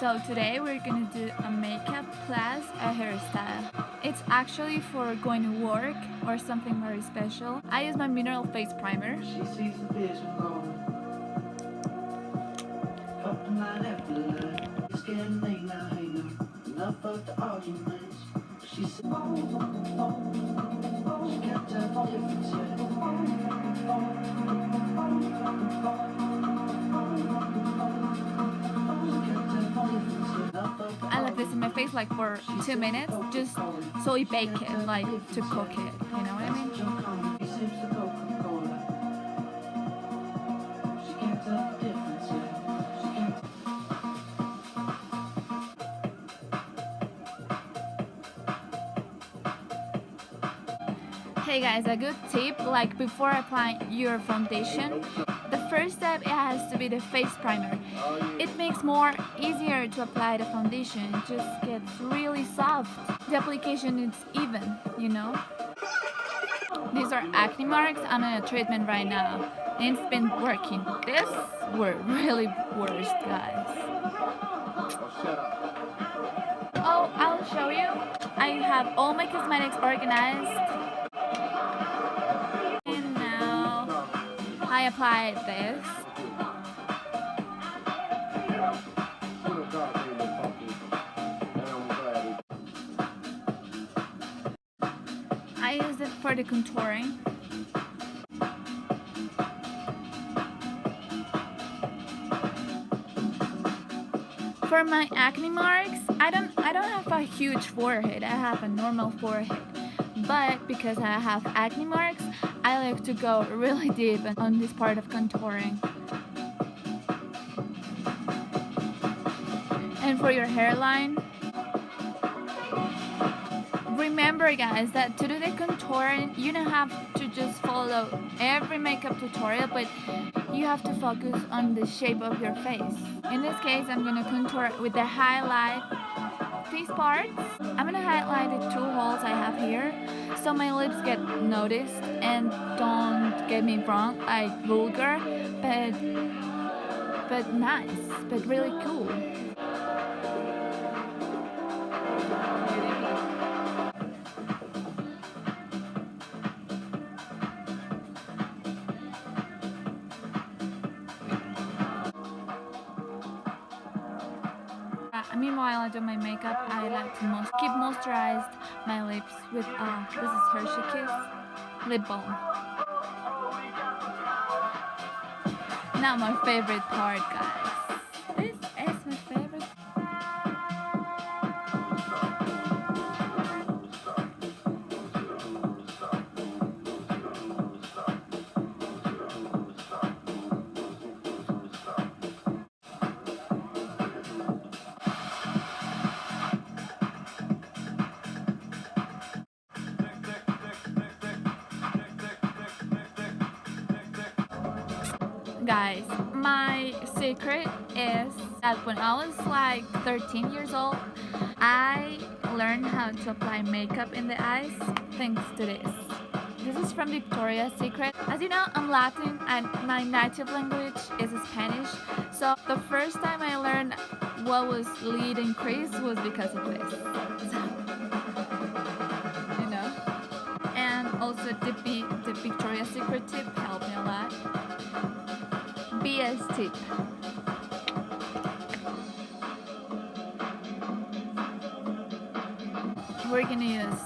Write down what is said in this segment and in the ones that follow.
So today we're gonna do a makeup plus a hairstyle. It's actually for going to work or something very special. I use my mineral face primer. She sees the vision going. Fucking line after line. It's getting late now, hey now. Enough of the arguments. She said, she can't tell the difference yet. I left this in my face like for 2 minutes just so it bake it, like to cook it, you know what I mean? He seems to Coca-Cola. She can't tell the difference yet. She can't. Hey guys, a good tip, like before applying your foundation, the first step it has to be the face primer. It makes more easier to apply the foundation. It just gets really soft. The application is even, you know. These are acne marks. I'm in a treatment right now and it's been working. This were really worst, guys. Oh, I'll show you. I have all my cosmetics organized. And now I applied this. I use it for the contouring. For my acne marks, I don't have a huge forehead. I have a normal forehead. But because I have acne marks, I like to go really deep on this part of contouring. And for your hairline, remember guys that to do the contouring, you don't have to just follow every makeup tutorial, but you have to focus on the shape of your face. In this case, I'm gonna contour with the highlight these parts. I'm gonna highlight the 2 holes I have here so my lips get noticed, and don't get me wrong, like vulgar, but nice, but really cool. Meanwhile, I do my makeup. I like to keep moisturized my lips with this is Hershey Kiss lip balm. Now my favorite part, guys. This is my favorite. Guys, my secret is that when I was like 13 years old, I learned how to apply makeup in the eyes thanks to this. This is from Victoria's Secret. As you know, I'm Latin and my native language is Spanish. So the first time I learned what was lid and crease was because of this. You know? And also the Victoria's Secret tip helped me a lot. BS tip. We're gonna use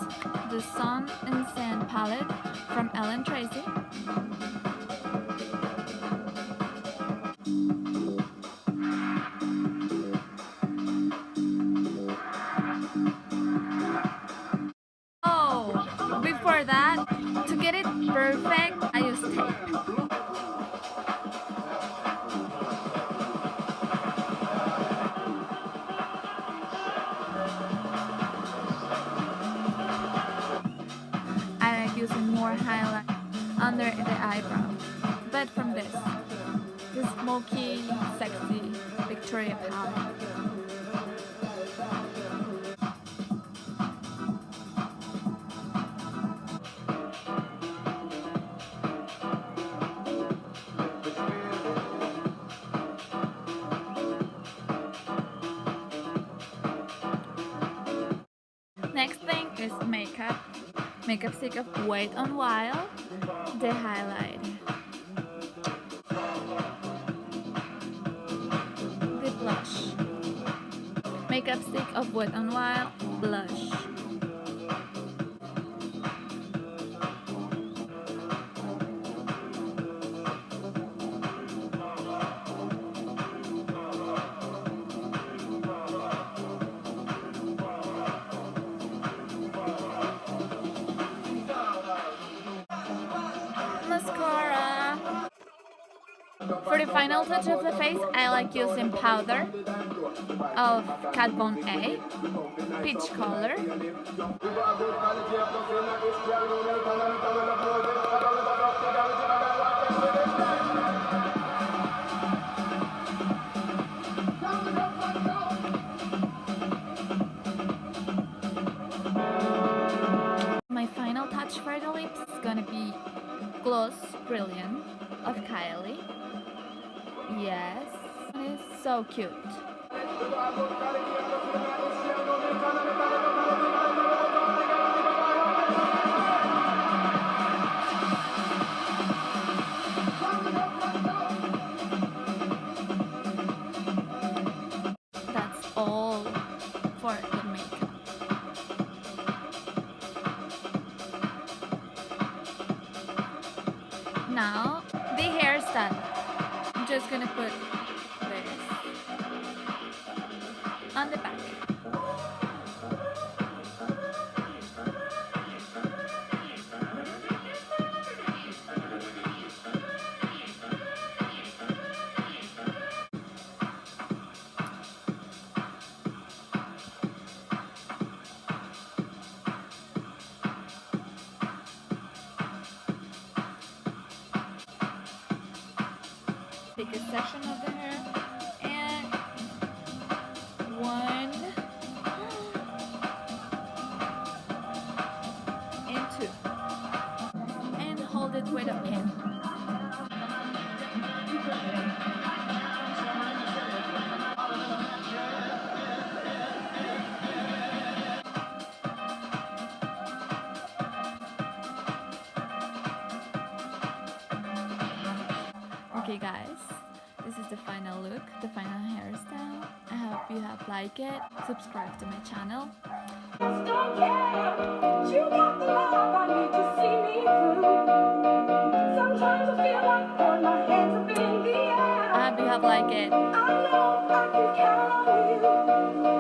the Sun and Sand palette from Ellen Tracy. Oh, before that, to get it perfect, I use tape. Using more highlight under the eyebrow, but from this smoky, sexy Victoria palette. is makeup stick of Wait on While, the highlight, the blush, makeup stick of Wet n Wild blush, mascara. For the final touch of the face, I like using powder of Kat Von A, peach color. My final touch for the lips is gonna be Gloss Brilliant of Kylie. Yes, it is so cute. That's all for the makeup. Now, the hairstyle. I'm just gonna put this on the back. Take a section of the hair and one and two, and hold it with a pin. Okay guys, this is the final look, the final hairstyle. I hope you have liked it. Subscribe to my channel. Don't care, but you got the love I need to see me through. Sometimes I feel like throwing my hands up in the air. I hope you have liked it. I know I can count on you.